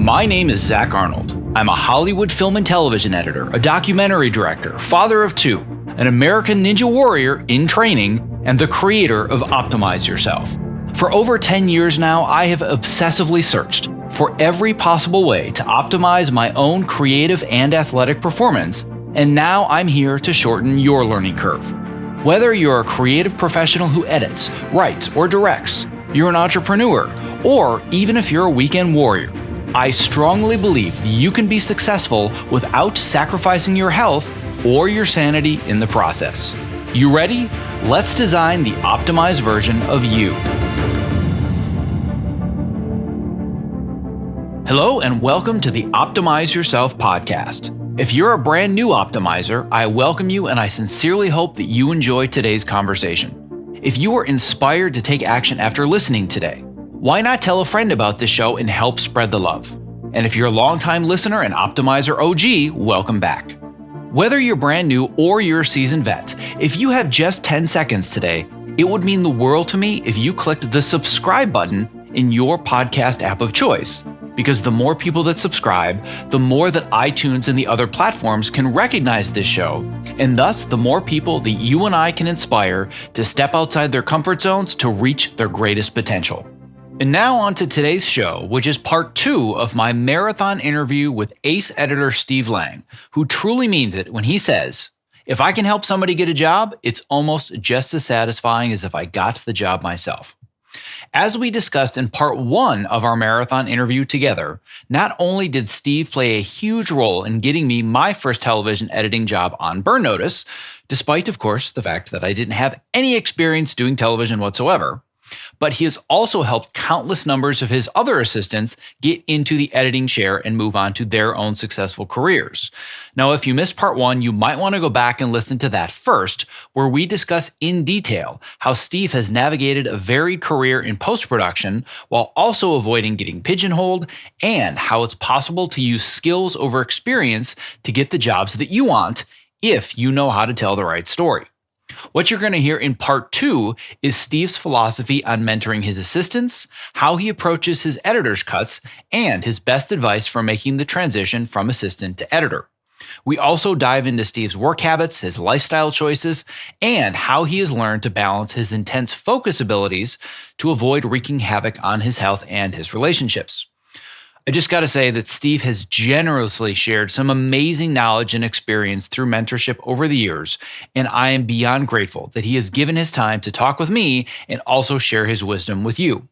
My name is Zach Arnold. I'm a Hollywood film and television editor, a documentary director, father of two, an American Ninja Warrior in training, and the creator of Optimize Yourself. For over 10 years now, I have obsessively searched for every possible way to optimize my own creative and athletic performance, and now I'm here to shorten your learning curve. Whether you're a creative professional who edits, writes, or directs, you're an entrepreneur, or even if you're a weekend warrior, I strongly believe that you can be successful without sacrificing your health or your sanity in the process. You ready? Let's design the optimized version of you. Hello and welcome to the Optimize Yourself podcast. If you're a brand new optimizer, I welcome you and I sincerely hope that you enjoy today's conversation. If you are inspired to take action after listening today, why not tell a friend about this show and help spread the love? And if you're a longtime listener and Optimizer OG, welcome back. Whether you're brand new or you're a seasoned vet, if you have just 10 seconds today, it would mean the world to me if you clicked the subscribe button in your podcast app of choice. Because the more people that subscribe, the more that iTunes and the other platforms can recognize this show, and thus the more people that you and I can inspire to step outside their comfort zones to reach their greatest potential. And now on to today's show, which is part 2 of my marathon interview with ace editor Steve Lang, who truly means it when he says, if I can help somebody get a job, it's almost just as satisfying as if I got the job myself. As we discussed in part 1 of our marathon interview together, not only did Steve play a huge role in getting me my first television editing job on Burn Notice, despite, of course, the fact that I didn't have any experience doing television whatsoever, but he has also helped countless numbers of his other assistants get into the editing chair and move on to their own successful careers. Now, if you missed part 1, you might want to go back and listen to that first, where we discuss in detail how Steve has navigated a varied career in post-production while also avoiding getting pigeonholed, and how it's possible to use skills over experience to get the jobs that you want if you know how to tell the right story. What you're going to hear in part 2 is Steve's philosophy on mentoring his assistants, how he approaches his editor's cuts, and his best advice for making the transition from assistant to editor. We also dive into Steve's work habits, his lifestyle choices, and how he has learned to balance his intense focus abilities to avoid wreaking havoc on his health and his relationships. I just got to say that Steve has generously shared some amazing knowledge and experience through mentorship over the years, and I am beyond grateful that he has given his time to talk with me and also share his wisdom with you.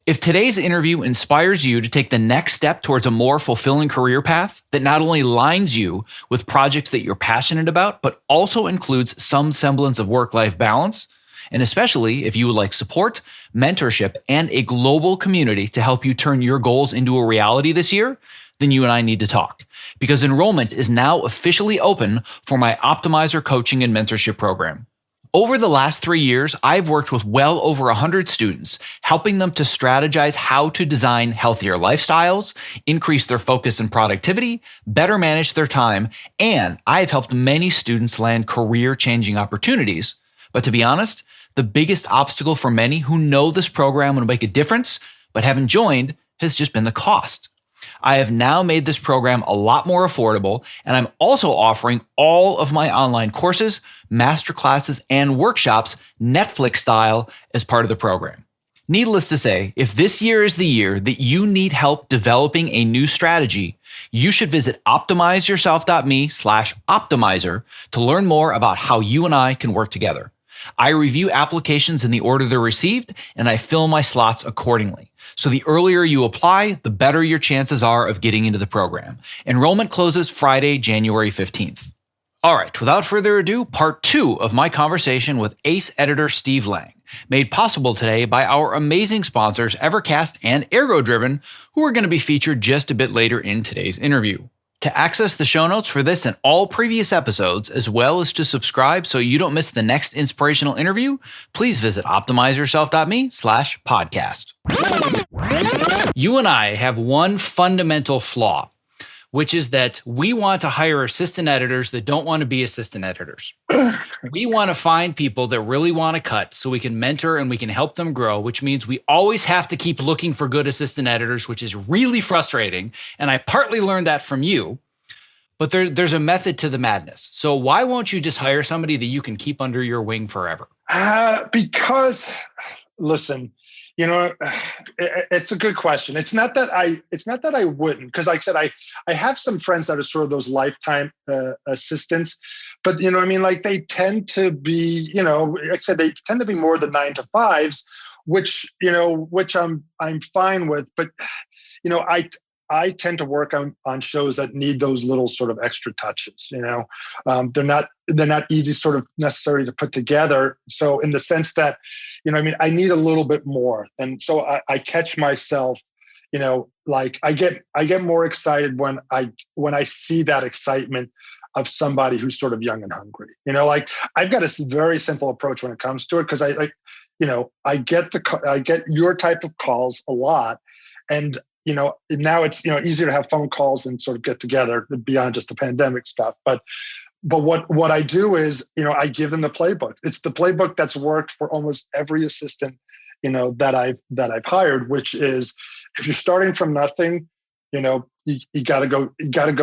If today's interview inspires you to take the next step towards a more fulfilling career path that not only aligns you with projects that you're passionate about, but also includes some semblance of work-life balance, and especially if you would like support, mentorship, and a global community to help you turn your goals into a reality this year, then you and I need to talk. Because enrollment is now officially open for my Optimizer coaching and mentorship program. Over the last 3 years, I've worked with well over 100 students, helping them to strategize how to design healthier lifestyles, increase their focus and productivity, better manage their time, and I've helped many students land career-changing opportunities. But to be honest, the biggest obstacle for many who know this program will make a difference but haven't joined has just been the cost. I have now made this program a lot more affordable, and I'm also offering all of my online courses, masterclasses, and workshops Netflix style as part of the program. Needless to say, if this year is the year that you need help developing a new strategy, you should visit optimizeyourself.me/optimizer to learn more about how you and I can work together. I review applications in the order they're received, and I fill my slots accordingly. So the earlier you apply, the better your chances are of getting into the program. Enrollment closes Friday, January 15th. All right, without further ado, part 2 of my conversation with ace editor Steve Lang, made possible today by our amazing sponsors Evercast and ErgoDriven, who are going to be featured just a bit later in today's interview. To access the show notes for this and all previous episodes, as well as to subscribe so you don't miss the next inspirational interview, please visit optimizeyourself.me/podcast. You and I have one fundamental flaw. which is that we want to hire assistant editors that don't want to be assistant editors. We want to find people that really want to cut so we can mentor and we can help them grow, which means we always have to keep looking for good assistant editors, which is really frustrating. And I partly learned that from you, but there's a method to the madness. So why won't you just hire somebody that you can keep under your wing forever? Because, listen, it's a good question. It's not that I wouldn't, because like I said, I have some friends that are sort of those lifetime assistants, but like they tend to be, like I said, they tend to be more the 9-to-5s, which I'm fine with. But I tend to work on shows that need those little sort of extra touches. They're not easy sort of necessary to put together. So in the sense that, I need a little bit more. And so I catch myself, like I get more excited when I see that excitement of somebody who's sort of young and hungry. Like I've got a very simple approach when it comes to it, because I get your type of calls a lot, and now it's easier to have phone calls and sort of get together beyond just the pandemic stuff. But what I do is, I give them the playbook. It's the playbook that's worked for almost every assistant, that I've hired, which is, if you're starting from nothing, you gotta go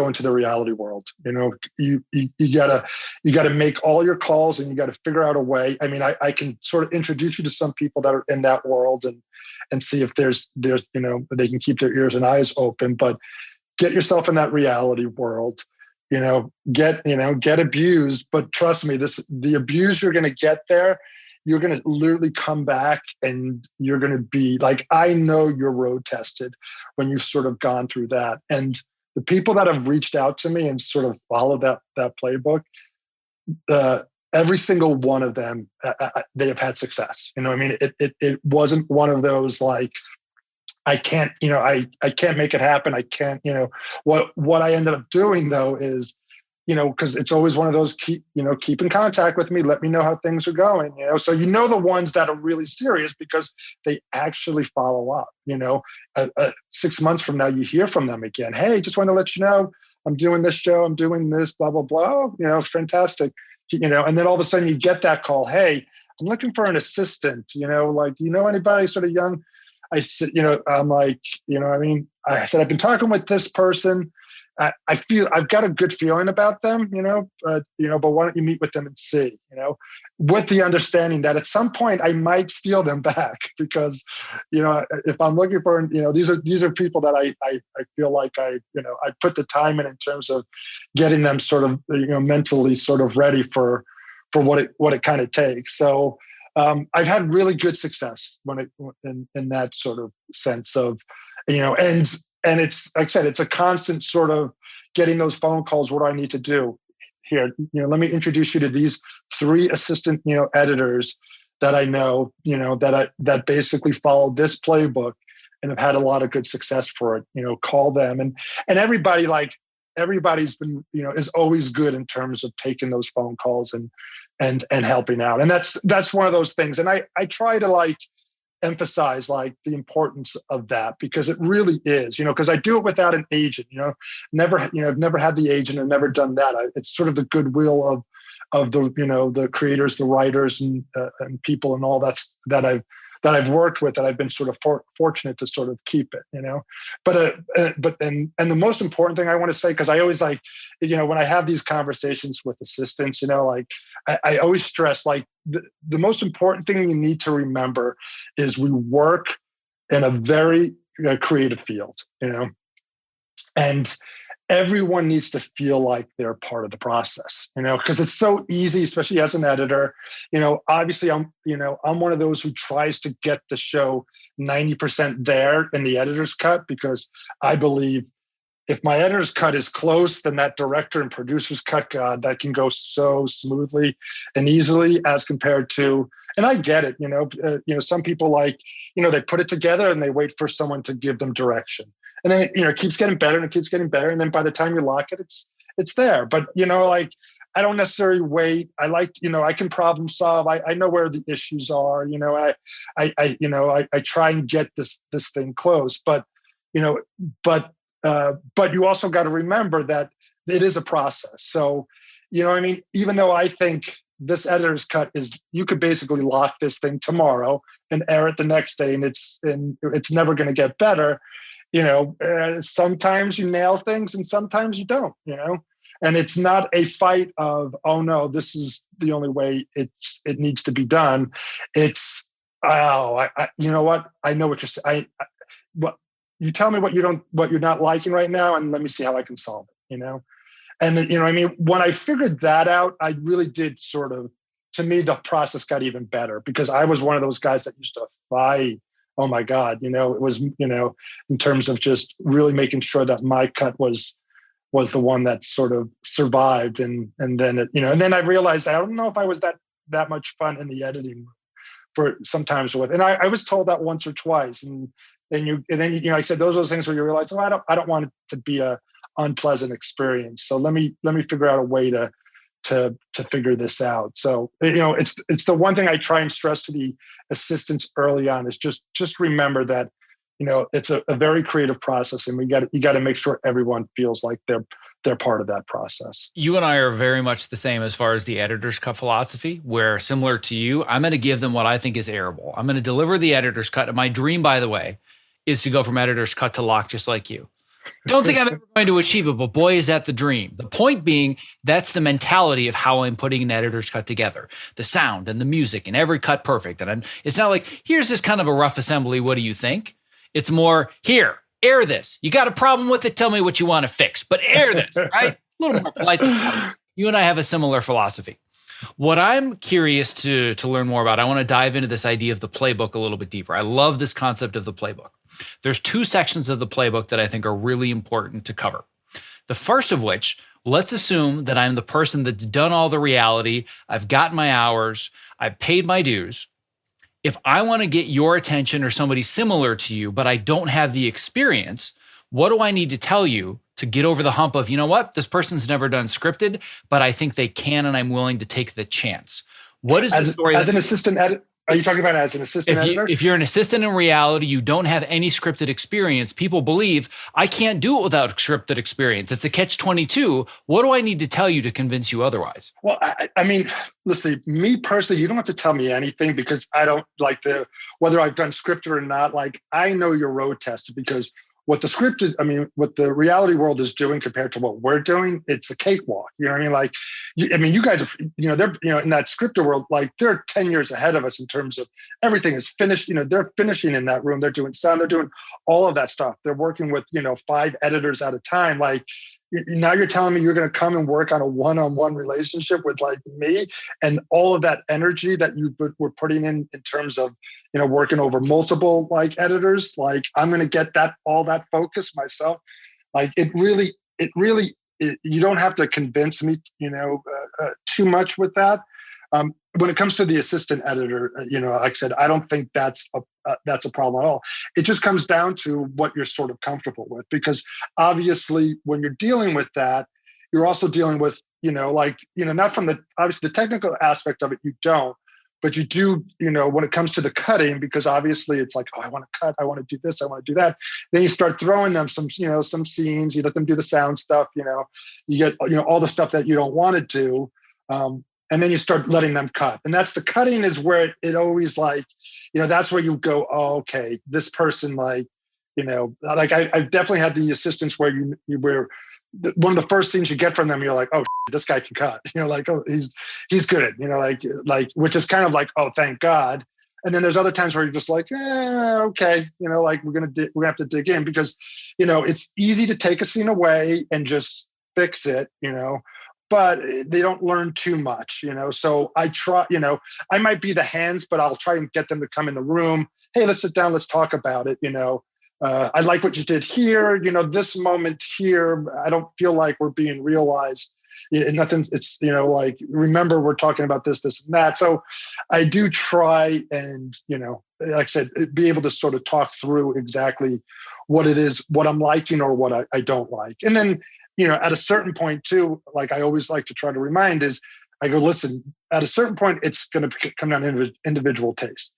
into the reality world. You gotta make all your calls, and you gotta figure out a way. I mean, I can sort of introduce you to some people that are in that world and see if there's they can keep their ears and eyes open, but get yourself in that reality world. Get abused, but trust me, the abuse you're going to get there, you're going to literally come back and you're going to be like, I know you're road tested when you've sort of gone through that. And the people that have reached out to me and sort of followed that playbook, every single one of them, they have had success. It wasn't one of those like, I can't make it happen. I can't, what I ended up doing though is, because it's always one of those, keep in contact with me. Let me know how things are going, so the ones that are really serious because they actually follow up, 6 months from now, you hear from them again. Hey, just want to let you know, I'm doing this show. I'm doing this, blah, blah, blah. Fantastic. And then all of a sudden you get that call. Hey, I'm looking for an assistant, like, anybody sort of young? I said, I'm like, I said, I've been talking with this person. I feel I've got a good feeling about them, but why don't you meet with them and see, with the understanding that at some point I might steal them back because, if I'm looking for, these are people that I feel like I put the time in terms of getting them sort of, mentally sort of ready for what it kind of takes. So, I've had really good success in that sort of sense of, and it's like I said, it's a constant sort of getting those phone calls. What do I need to do here? Let me introduce you to these 3 assistant, editors that I know, that basically follow this playbook and have had a lot of good success for it. Call them and everybody's been, is always good in terms of taking those phone calls and helping out. And that's one of those things. And I try to emphasize the importance of that, because it really is, because I do it without an agent, I've never had the agent. I've never done that. It's sort of the goodwill of the, the creators, the writers and people and all that I've worked with, that I've been sort of fortunate to sort of keep it, but the most important thing I want to say, because I always when I have these conversations with assistants, I always stress the most important thing you need to remember is we work in a very creative field, and everyone needs to feel like they're part of the process, because it's so easy, especially as an editor. Obviously I'm one of those who tries to get the show 90% there in the editor's cut, because I believe if my editor's cut is close, then that director and producer's cut, God, that can go so smoothly and easily as compared to, and I get it, some people they put it together and they wait for someone to give them direction. And then it keeps getting better and it keeps getting better. And then by the time you lock it, it's there. But, I don't necessarily wait. I can problem solve. I know where the issues are. I try and get this thing close. But But you also got to remember that it is a process. So, I mean, even though I think this editor's cut is, you could basically lock this thing tomorrow and air it the next day, and it's never going to get better. Sometimes you nail things and sometimes you don't. And it's not a fight of, oh no, this is the only way it needs to be done. It's, you know what? I know what you're saying. What you tell me what you're not liking right now, and let me see how I can solve it. And I mean, when I figured that out, I really did sort of, to me, the process got even better, because I was one of those guys that used to fight. Oh my God, it was, in terms of just really making sure that my cut was the one that sort of survived. And then and then I realized, I don't know if I was that much fun in the editing room for sometimes with, and I was told that once or twice. And then I said, those are those things where you realize, I don't want it to be a unpleasant experience. So let me figure out a way to figure this out. So, it's the one thing I try and stress to the assistants early on is just remember that, it's a very creative process, and you got to make sure everyone feels like they're part of that process. You and I are very much the same as far as the editor's cut philosophy, where, similar to you, I'm going to give them what I think is airable. I'm going to deliver the editor's cut. And my dream, by the way, is to go from editor's cut to lock, just like you. Don't think I'm ever going to achieve it, but boy, is that the dream. The point being, that's the mentality of how I'm putting an editor's cut together. The sound and the music and every cut perfect. And it's not like, here's this kind of a rough assembly. What do you think? It's more, here, air this. You got a problem with it? Tell me what you want to fix, but air this, right? A little more polite than that. You and I have a similar philosophy. What I'm curious to learn more about, I want to dive into this idea of the playbook a little bit deeper. I love this concept of the playbook. There's two sections of the playbook that I think are really important to cover. The first of which, let's assume that I'm the person that's done all the reality. I've got my hours. I've paid my dues. If I want to get your attention or somebody similar to you, but I don't have the experience, what do I need to tell you to get over the hump of, this person's never done scripted, but I think they can, and I'm willing to take the chance? What is the story? As an assistant editor? Are you talking about as an assistant editor? If you're an assistant in reality, you don't have any scripted experience. People believe, I can't do it without scripted experience. It's a catch-22. What do I need to tell you to convince you otherwise? Well, I mean, listen, me personally, you don't have to tell me anything, because I don't like whether I've done scripted or not. Like, I know you're road tested, because what the reality world is doing compared to what we're doing, it's a cakewalk. You know what I mean? Like, you guys are, they're, in that scripted world, like, they're 10 years ahead of us in terms of everything is finished. They're finishing in that room. They're doing sound. They're doing all of that stuff. They're working with, 5 editors at a time. Like, now you're telling me you're going to come and work on a one-on-one relationship with, like, me, and all of that energy that you were putting in terms of, working over multiple, like, editors. Like, I'm going to get all that focus myself. Like, it really, you don't have to convince me, too much with that. When it comes to the assistant editor, like I said, I don't think that's a problem at all. It just comes down to what you're sort of comfortable with, because obviously when you're dealing with that, you're also dealing with, not from obviously the technical aspect of it, you don't, but you do, when it comes to the cutting, because obviously it's like, oh, I want to cut, I want to do this, I want to do that. Then you start throwing them some scenes, you let them do the sound stuff, you get, all the stuff that you don't want to do. And then you start letting them cut. And that's the cutting is where it always, like, that's where you go, oh, okay, this person, like, like I've definitely had the assistants where where one of the first things you get from them, you're like, oh, this guy can cut, like, oh, he's good, like, which is kind of like, oh, thank God. And then there's other times where you're just like, okay, like, we're gonna have to dig in, because, it's easy to take a scene away and just fix it, but they don't learn too much, So I try, I might be the hands, but I'll try and get them to come in the room. Hey, let's sit down. Let's talk about it. I like what you did here. This moment here, I don't feel like we're being realized. Nothing. It's, like, remember, we're talking about this, and that. So I do try and, like I said, be able to sort of talk through exactly what it is, what I'm liking or what I don't like. And then, at a certain point too, like I always like to try to remind is, I go, listen, at a certain point, it's going to come down to individual taste,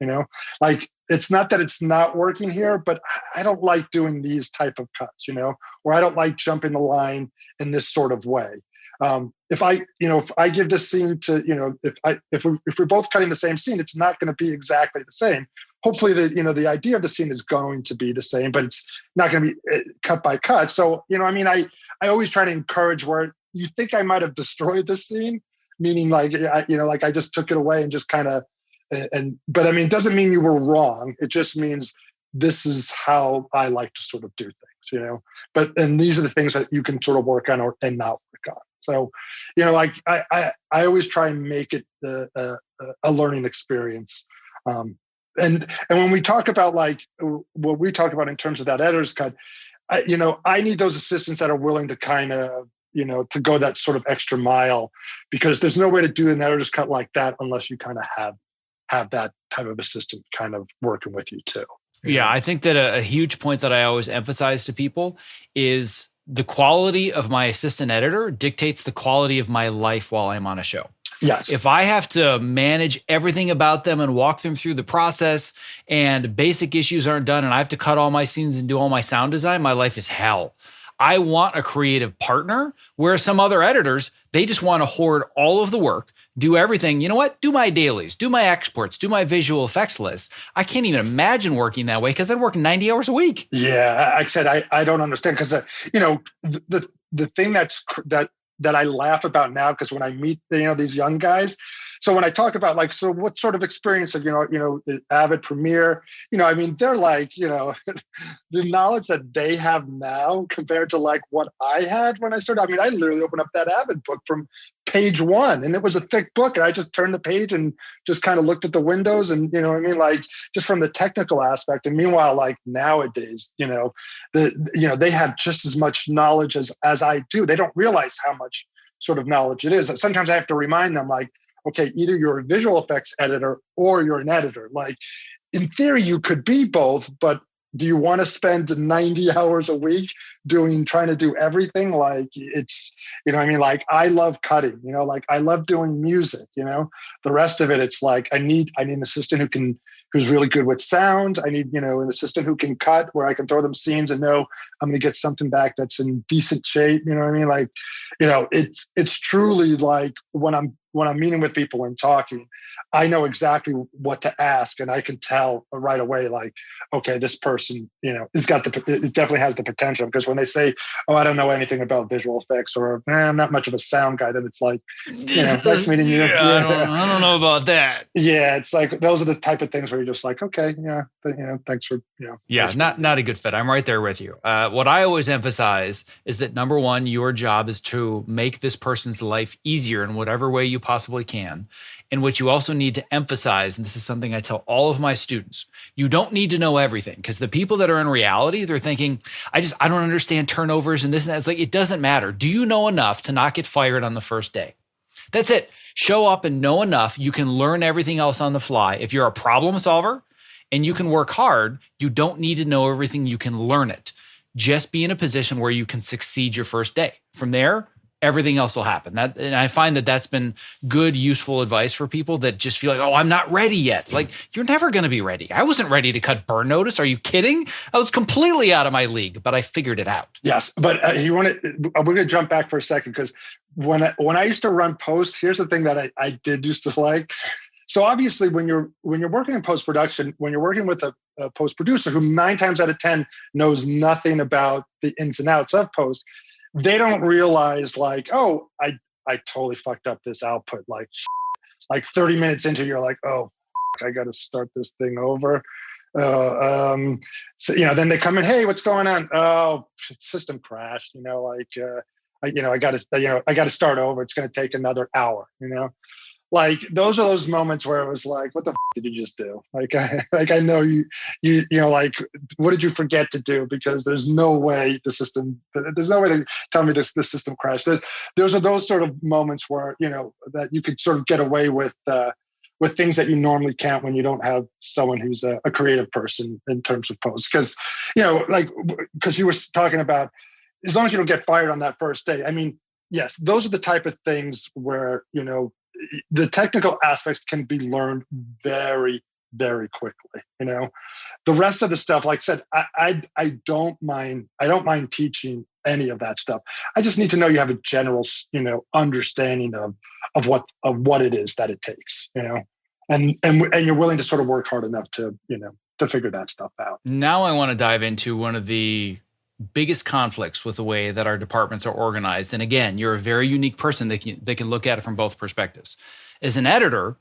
like it's not that it's not working here, but I don't like doing these type of cuts, or I don't like jumping the line in this sort of way. If I give this scene to, if we're both cutting the same scene, it's not going to be exactly the same. Hopefully the idea of the scene is going to be the same, but it's not going to be cut by cut. So, I always try to encourage where you think I might have destroyed this scene, meaning like, like I just took it away and just kind of, but I mean, it doesn't mean you were wrong. It just means this is how I like to sort of do things, and these are the things that you can sort of work on and not work on. So, like I always try and make it a learning experience. And when we talk about like what we talk about in terms of that editor's cut, I need those assistants that are willing to kind of, to go that sort of extra mile, because there's no way to do an editor's cut like that unless you kind of have that type of assistant kind of working with you too. Yeah, I think that a huge point that I always emphasize to people is the quality of my assistant editor dictates the quality of my life while I'm on a show. Yes. If I have to manage everything about them and walk them through the process and basic issues aren't done and I have to cut all my scenes and do all my sound design, my life is hell. I want a creative partner, where some other editors, they just want to hoard all of the work, do everything. You know what? Do my dailies, do my exports, do my visual effects lists. I can't even imagine working that way because I'd work 90 hours a week. Yeah, I said I don't understand, because the thing that I laugh about now, because when I meet these young guys, so when I talk about like, so what sort of experience of Avid, Premiere, I mean, they're like, the knowledge that they have now compared to like what I had when I started. I mean, I literally opened up that Avid book from page one, and it was a thick book, and I just turned the page and just kind of looked at the windows, and like just from the technical aspect. And meanwhile, like nowadays, they have just as much knowledge as I do. They don't realize how much sort of knowledge it is. Sometimes I have to remind them, like, okay, either you're a visual effects editor or you're an editor. Like, in theory, you could be both, but do you want to spend 90 hours a week trying to do everything? Like, it's, like I love cutting, like I love doing music, the rest of it, it's like, I need an assistant who's really good with sound. I need, an assistant who can cut, where I can throw them scenes and know I'm going to get something back that's in decent shape. Like, it's truly like when I'm meeting with people and talking, I know exactly what to ask, and I can tell right away, like, okay, this person, it definitely has the potential. Because when they say, oh, I don't know anything about visual effects, or I'm not much of a sound guy, then it's like, nice meeting you. Yeah. I don't know about that. Yeah, it's like those are the type of things where you're just like, okay, yeah, but thanks for Yeah, not a good fit. I'm right there with you. What I always emphasize is that number one, your job is to make this person's life easier in whatever way you possibly can. And what you also need to emphasize, and this is something I tell all of my students, you don't need to know everything, because the people that are in reality, they're thinking, I don't understand turnovers and this and that. It's like, it doesn't matter. Do you know enough to not get fired on the first day? That's it. Show up and know enough. You can learn everything else on the fly. If you're a problem solver and you can work hard, you don't need to know everything. You can learn it. Just be in a position where you can succeed your first day. From there, everything else will happen. And I find that that's been good, useful advice for people that just feel like, oh, I'm not ready yet. Like, you're never going to be ready. I wasn't ready to cut burn notice. Are you kidding? I was completely out of my league, but I figured it out. Yes, but we're going to jump back for a second, because when I used to run post, here's the thing that I did used to like. So obviously, when you're working in post production, when you're working with a post producer who 9 times out of 10 knows nothing about the ins and outs of post, they don't realize, like, oh, I totally fucked up this output. Like 30 minutes into, you're like, oh, I got to start this thing over. So, then they come in, hey, what's going on? Oh, system crashed. I got to start over. It's going to take another hour. Like, those are those moments where it was like, what the did you just do? Like, I know you like, what did you forget to do? Because there's no way there's no way to tell me the system crashed. Those are those sort of moments where, that you could sort of get away with things that you normally can't when you don't have someone who's a creative person in terms of post. Because, because you were talking about, as long as you don't get fired on that first day. I mean, yes, those are the type of things where, the technical aspects can be learned very, very quickly. The rest of the stuff, like I said, I don't mind teaching any of that stuff. I just need to know you have a general, understanding of what it is that it takes, and you're willing to sort of work hard enough to, to figure that stuff out. Now I want to dive into one of the biggest conflicts with the way that our departments are organized. And again, you're a very unique person that can look at it from both perspectives. As an editor,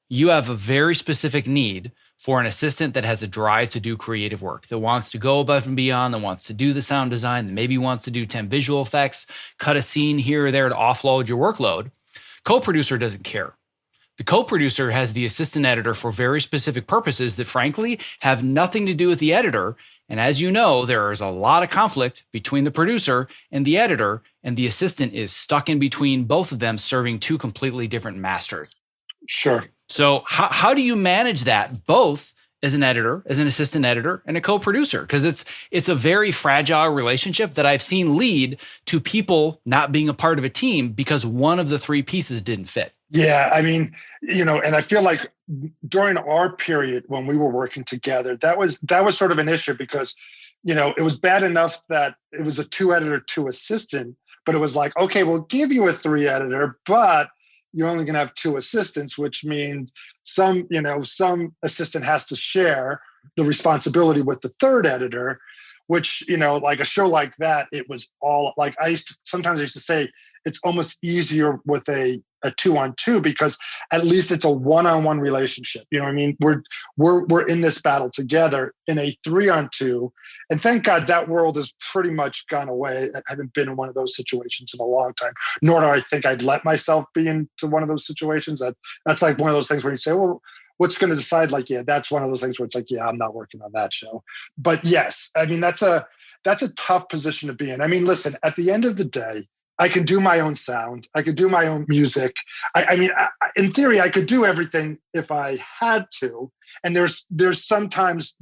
you have a very specific need for an assistant that has a drive to do creative work, that wants to go above and beyond, that wants to do the sound design, that maybe wants to do 10 visual effects, cut a scene here or there to offload your workload. Co-producer doesn't care. The co-producer has the assistant editor for very specific purposes that frankly have nothing to do with the editor. And as you know, there is a lot of conflict between the producer and the editor, and the assistant is stuck in between both of them, serving two completely different masters. Sure. So how do you manage that, both as an editor, as an assistant editor, and a co-producer? Because it's a very fragile relationship that I've seen lead to people not being a part of a team because one of the three pieces didn't fit. Yeah, I mean, and I feel like during our period when we were working together, that was sort of an issue because, it was bad enough that it was a 2-editor, 2-assistant, but it was like, okay, we'll give you a 3-editor, but you're only going to have 2 assistants, which means some assistant has to share the responsibility with the 3rd editor, which, like a show like that, it was all like sometimes I used to say it's almost easier with a 2-on-2 because at least it's a 1-on-1 relationship. You know what I mean? We're in this battle together. In a 3-on-2, and thank God that world has pretty much gone away. I haven't been in one of those situations in a long time, nor do I think I'd let myself be into one of those situations. That's like one of those things where you say, well, what's going to decide? Like, yeah, that's one of those things where it's like, yeah, I'm not working on that show. But yes, I mean, that's a tough position to be in. I mean, listen, at the end of the day, I can do my own sound. I could do my own music. I mean, in theory, I could do everything if I had to. And there's sometimes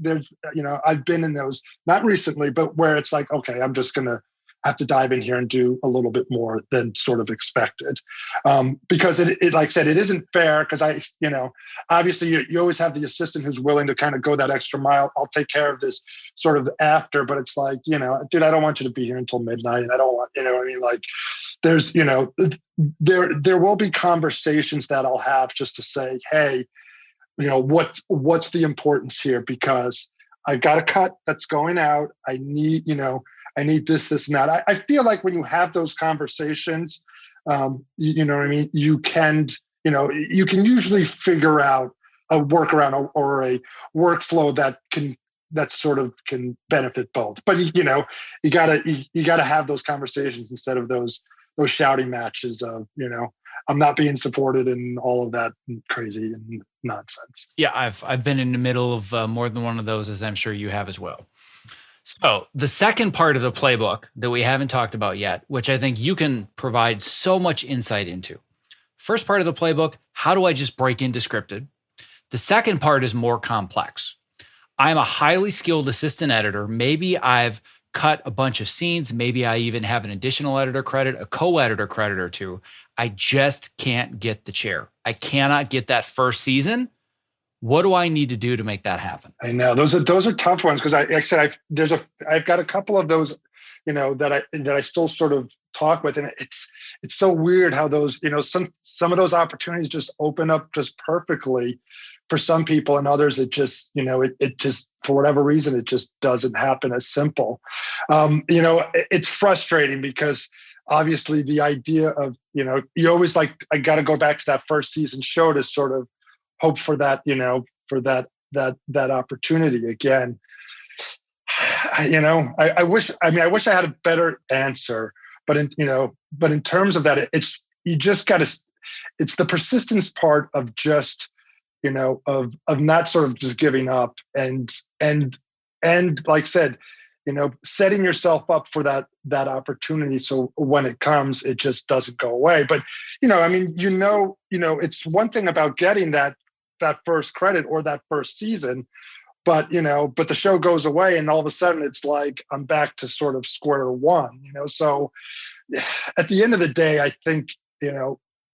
I've been in those, not recently, but where it's like, okay, I'm just going to have to dive in here and do a little bit more than sort of expected. Because it like I said, it isn't fair because obviously you always have the assistant who's willing to kind of go that extra mile. I'll take care of this sort of after, but it's like, dude, I don't want you to be here until midnight. And I don't want, what I mean? Like there's, there will be conversations that I'll have just to say, hey, what's the importance here? Because I've got a cut that's going out. I need this, and that. I feel like when you have those conversations, you know what I mean? You can usually figure out a workaround or a workflow that sort of can benefit both. But you gotta have those conversations instead of those shouting matches of, I'm not being supported and all of that crazy and nonsense. Yeah, I've been in the middle of more than one of those, as I'm sure you have as well. So the second part of the playbook that we haven't talked about yet, which I think you can provide so much insight into. First part of the playbook, how do I just break into scripted? The second part is more complex. I'm a highly skilled assistant editor. Maybe I've cut a bunch of scenes. Maybe I even have an additional editor credit, a co-editor credit or two. I just can't get the chair. I cannot get that first season. What do I need to do to make that happen? I know those are tough ones because I've got a couple of those, that I still sort of talk with, and it's so weird how those, some of those opportunities just open up just perfectly for some people, and others it just, it just for whatever reason it just doesn't happen as simple. It's frustrating because obviously the idea of, you always like, I got to go back to that first season show to sort of hope for that, for that opportunity again. I wish I had a better answer, but in terms of that, it's the persistence part of just, of not sort of just giving up and like I said, setting yourself up for that opportunity. So when it comes, it just doesn't go away. But, it's one thing about getting that first credit or that first season, but the show goes away and all of a sudden it's like, I'm back to sort of square one, so at the end of the day, I think,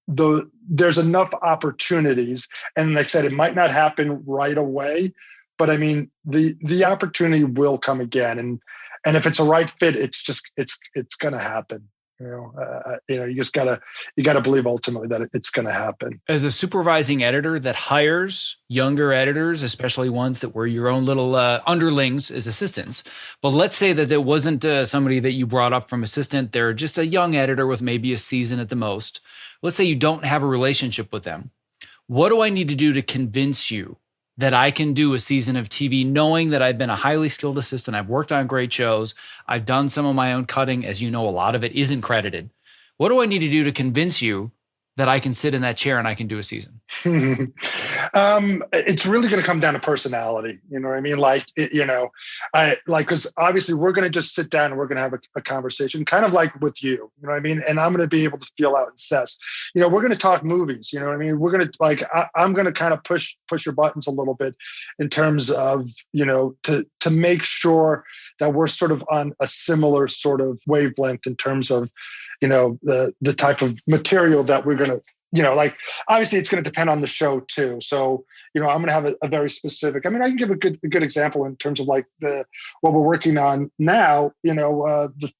there's enough opportunities, and like I said, it might not happen right away, but I mean, the opportunity will come again, and if it's a right fit, it's going to happen. You gotta believe ultimately that it's going to happen. As a supervising editor that hires younger editors, especially ones that were your own little underlings as assistants, but let's say that there wasn't somebody that you brought up from assistant, they're just a young editor with maybe a season at the most. Let's say you don't have a relationship with them. What do I need to do to convince you that I can do a season of TV, knowing that I've been a highly skilled assistant? I've worked on great shows. I've done some of my own cutting. As you know, a lot of it isn't credited. What do I need to do to convince you that I can sit in that chair and I can do a season? It's really going to come down to personality. You know what I mean? Because obviously we're going to just sit down and we're going to have a conversation, kind of like with you. You know what I mean? And I'm going to be able to feel out and assess. We're going to talk movies. You know what I mean? We're going to I'm going to kind of push your buttons a little bit in terms of to make sure that we're sort of on a similar sort of wavelength in terms of the type of material that we're going to. Obviously it's going to depend on the show too. So, I'm going to have a very specific, I mean, I can give a good example in terms of what we're working on now. The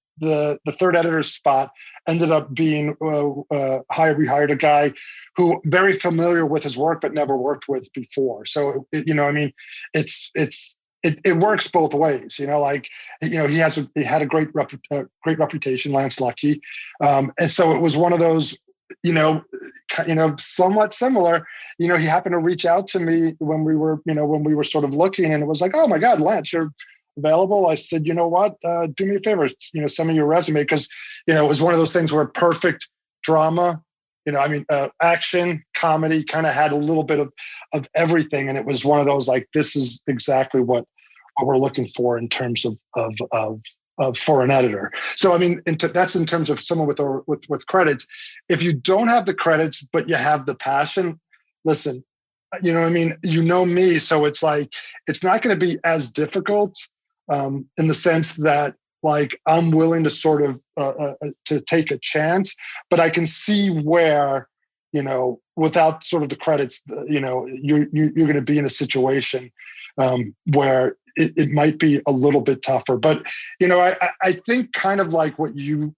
third editor's spot ended up being we hired a guy who very familiar with his work, but never worked with before. So, it works both ways, he had a great reputation, Lance Lucky. And so it was one of those, somewhat similar. He happened to reach out to me when we were sort of looking, and it was like, oh my God, Lance, you're available. I said, you know what, do me a favor, send me your resume. Cause it was one of those things where perfect drama, action, comedy, kind of had a little bit of everything. And it was one of those, like, this is exactly what we're looking for in terms of for an editor. So, I mean, that's in terms of someone with credits. If you don't have the credits, but you have the passion, listen, me. So it's like, it's not going to be as difficult in the sense that, like, I'm willing to sort of to take a chance, but I can see where, without sort of the credits, you're going to be in a situation where it might be a little bit tougher. But, I think kind of like what you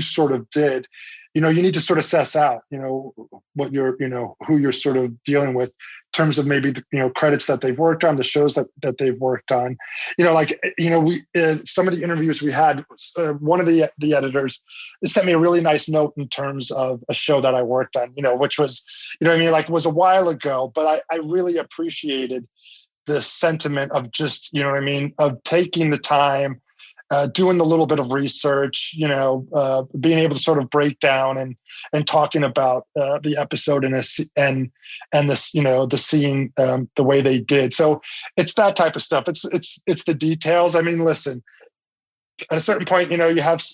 sort of did, you need to sort of suss out, what you're, who you're sort of dealing with in terms of maybe the, credits that they've worked on, the shows that they've worked on, we, some of the interviews we had, one of the editors sent me a really nice note in terms of a show that I worked on, which was, it was a while ago, but I really appreciated the sentiment of just, of taking the time, doing the little bit of research, being able to sort of break down and talking about the episode and this, the scene, the way they did. So it's that type of stuff. It's the details. I mean, listen, at a certain point, you have,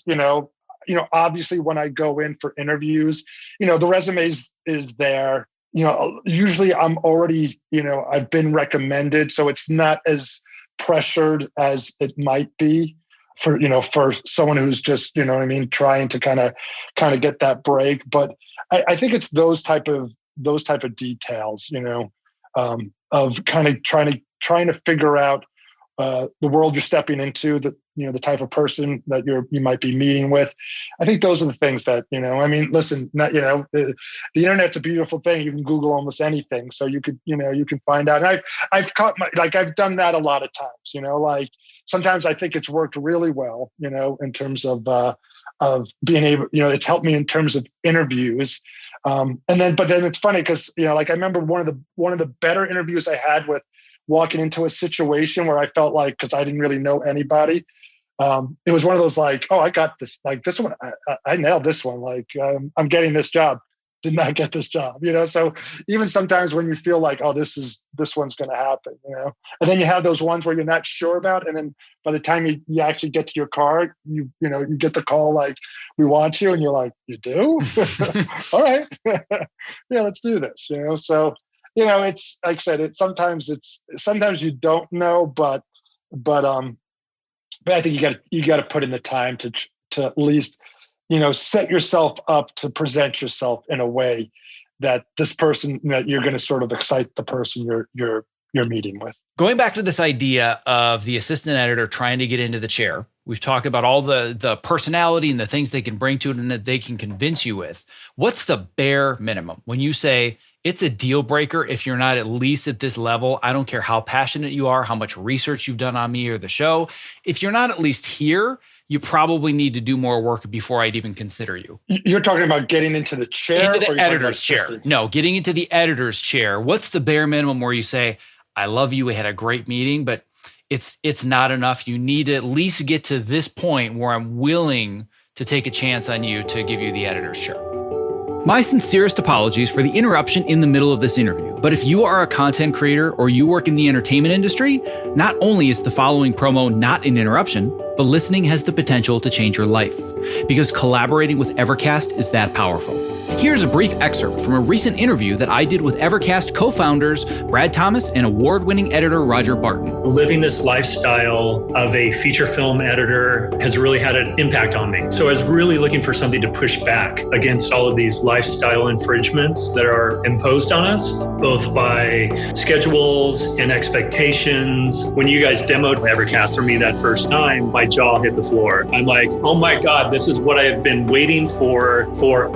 obviously when I go in for interviews, the resume is there. Usually I'm already, I've been recommended, so it's not as pressured as it might be for someone who's just, trying to kind of get that break. But I think it's those type of details, of kind of trying to figure out the world you're stepping into, the type of person that you might be meeting with. I think those are the things that, listen, the internet's a beautiful thing. You can Google almost anything. So you could, you can find out. And I've I've done that a lot of times, sometimes I think it's worked really well, in terms of being able, it's helped me in terms of interviews. But then it's funny because, I remember one of the better interviews I had with walking into a situation where I felt like, because I didn't really know anybody, it was one of those like, oh, I got this, like this one, I nailed this one. Like, I'm getting this job, did not get this job, So even sometimes when you feel like, oh, this one's going to happen, and then you have those ones where you're not sure about, and then by the time you actually get to your car, you get the call like, we want you, and you're like, you do? All right, yeah, let's do this, So it's like I said, sometimes you don't know, but I think you got to put in the time to at least set yourself up to present yourself in a way that this person, that you're going to sort of excite the person you're meeting with. Going back to this idea of the assistant editor trying to get into the chair, we've talked about all the personality and the things they can bring to it and that they can convince you with. What's the bare minimum when you say it's a deal breaker if you're not at least at this level? I don't care how passionate you are, how much research you've done on me or the show. If you're not at least here, you probably need to do more work before I'd even consider you. You're talking about getting into the chair? Into the editor's chair. No, getting into the editor's chair. What's the bare minimum where you say, I love you, we had a great meeting, but it's not enough. You need to at least get to this point where I'm willing to take a chance on you to give you the editor's chair. My sincerest apologies for the interruption in the middle of this interview, but if you are a content creator or you work in the entertainment industry, not only is the following promo not an interruption, but listening has the potential to change your life, because collaborating with Evercast is that powerful. Here's a brief excerpt from a recent interview that I did with Evercast co-founders Brad Thomas and award-winning editor Roger Barton. Living this lifestyle of a feature film editor has really had an impact on me. So I was really looking for something to push back against all of these lifestyle infringements that are imposed on us, both by schedules and expectations. When you guys demoed Evercast for me that first time, my jaw hit the floor. I'm like, oh my God, this is what I have been waiting for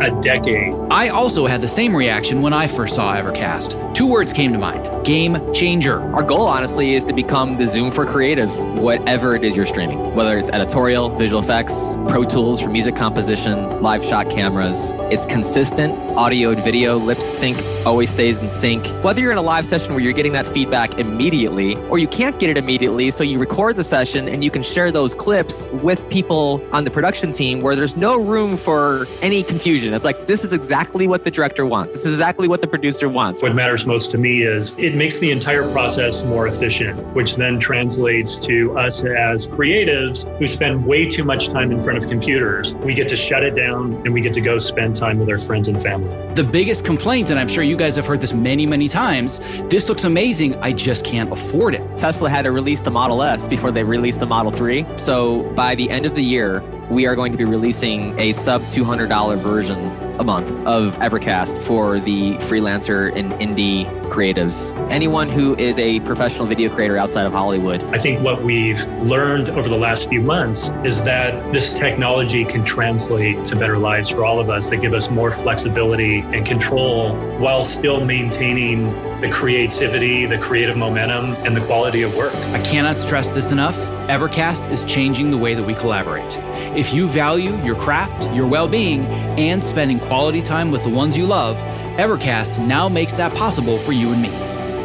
a decade. I also had the same reaction when I first saw Evercast. 2 words came to mind: game changer. Our goal, honestly, is to become the Zoom for creatives, whatever it is you're streaming, whether it's editorial, visual effects, Pro Tools for music composition, live shot cameras. It's consistent, audio and video, lip sync, always stays in sync. Whether you're in a live session where you're getting that feedback immediately, or you can't get it immediately, so you record the session and you can share those clips with people on the production team where there's no room for any confusion. It's like, this is exactly what the director wants. This is exactly what the producer wants. What matters most to me is it makes the entire process more efficient, which then translates to us as creatives who spend way too much time in front of computers. We get to shut it down and we get to go spend time with our friends and family. The biggest complaint, and I'm sure you guys have heard this many, many times, this looks amazing, I just can't afford it. Tesla had to release the Model S before they released the Model 3. So by the end of the year, we are going to be releasing a sub $200 version a month of Evercast for the freelancer and indie creatives. Anyone who is a professional video creator outside of Hollywood. I think what we've learned over the last few months is that this technology can translate to better lives for all of us, that give us more flexibility and control while still maintaining the creativity, the creative momentum, and the quality of work. I cannot stress this enough. Evercast is changing the way that we collaborate. If you value your craft, your well-being, and spending quality time with the ones you love, Evercast now makes that possible for you and me.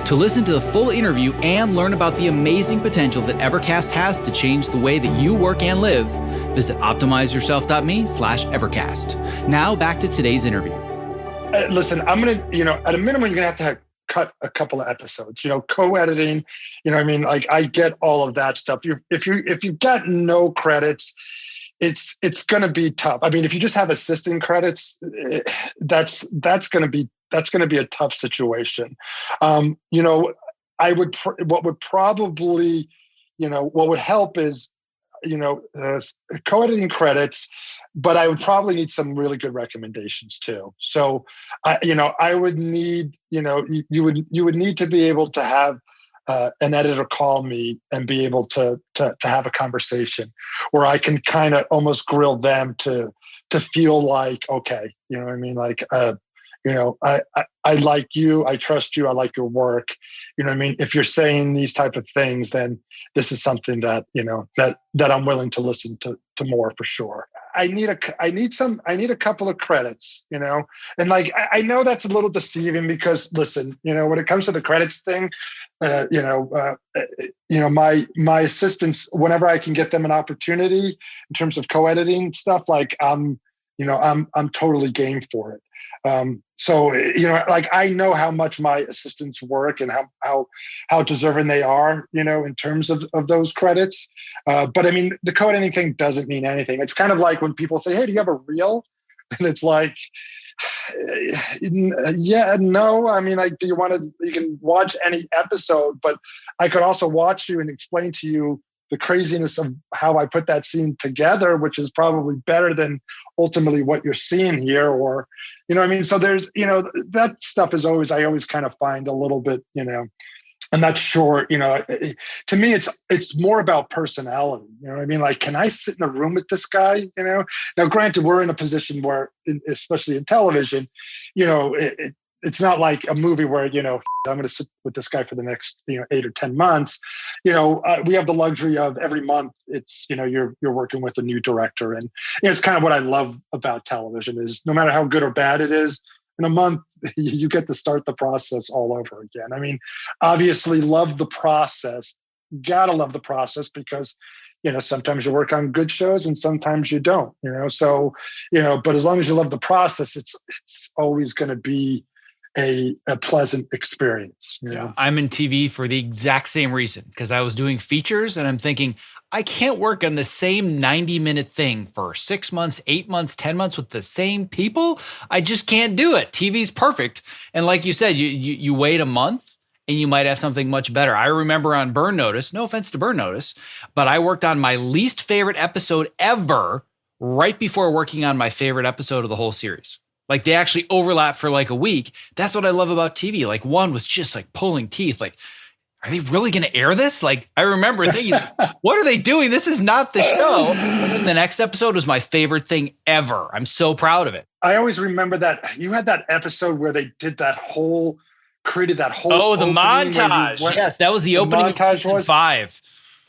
To listen to the full interview and learn about the amazing potential that Evercast has to change the way that you work and live, visit optimizeyourself.me/Evercast. Now back to today's interview. Listen, I'm going to, at a minimum, you're going to have cut a couple of episodes, co-editing, I get all of that stuff. If you've got no credits, it's going to be tough. If you just have assistant credits, that's going to be a tough situation. What would help is, co-editing credits, but I would probably need some really good recommendations too. So, I would need, you would need to be able to have an editor call me and be able to have a conversation where I can kind of almost grill them to feel like, okay, I like you, I trust you, I like your work. If you're saying these type of things, then this is something that, that I'm willing to listen to more for sure. I need a couple of credits, and I know that's a little deceiving because listen, when it comes to the credits thing, my assistants, whenever I can get them an opportunity in terms of co-editing stuff, I'm totally game for it. So I know how much my assistants work and how deserving they are, in terms of those credits. But the code thing doesn't mean anything. It's kind of like when people say, hey, do you have a reel? And it's like, yeah, no. You can watch any episode, but I could also watch you and explain to you the craziness of how I put that scene together, which is probably better than ultimately what you're seeing here, or, you know what I mean? So there's, you know, that stuff is always, I always kind of find a little bit, you know, I'm not sure, you know, to me, it's more about personality. You know what I mean? Like, can I sit in a room with this guy? You know, now granted, we're in a position where, especially in television, you know, it's not like a movie where, you know, I'm going to sit with this guy for the next, you know, 8 or 10 months. You know, we have the luxury of every month it's, you know, you're working with a new director. And, you know, it's kind of what I love about television is no matter how good or bad it is, in a month, you get to start the process all over again. I mean, obviously love the process. Gotta love the process because, you know, sometimes you work on good shows and sometimes you don't, you know? So, you know, but as long as you love the process, it's always going to be a pleasant experience. You know? I'm in TV for the exact same reason, because I was doing features and I'm thinking, I can't work on the same 90-minute thing for 6 months, 8 months, 10 months with the same people. I just can't do it. TV's perfect. And like you said, you wait a month and you might have something much better. I remember on Burn Notice, no offense to Burn Notice, but I worked on my least favorite episode ever right before working on my favorite episode of the whole series. Like they actually overlap for like a week. That's what I love about TV. Like one was just like pulling teeth. Like, are they really going to air this? Like I remember thinking, what are they doing? This is not the show. And then the next episode was my favorite thing ever. I'm so proud of it. I always remember that you had that episode where they did created that whole. Oh, the montage. Yes, that was the opening of season 5.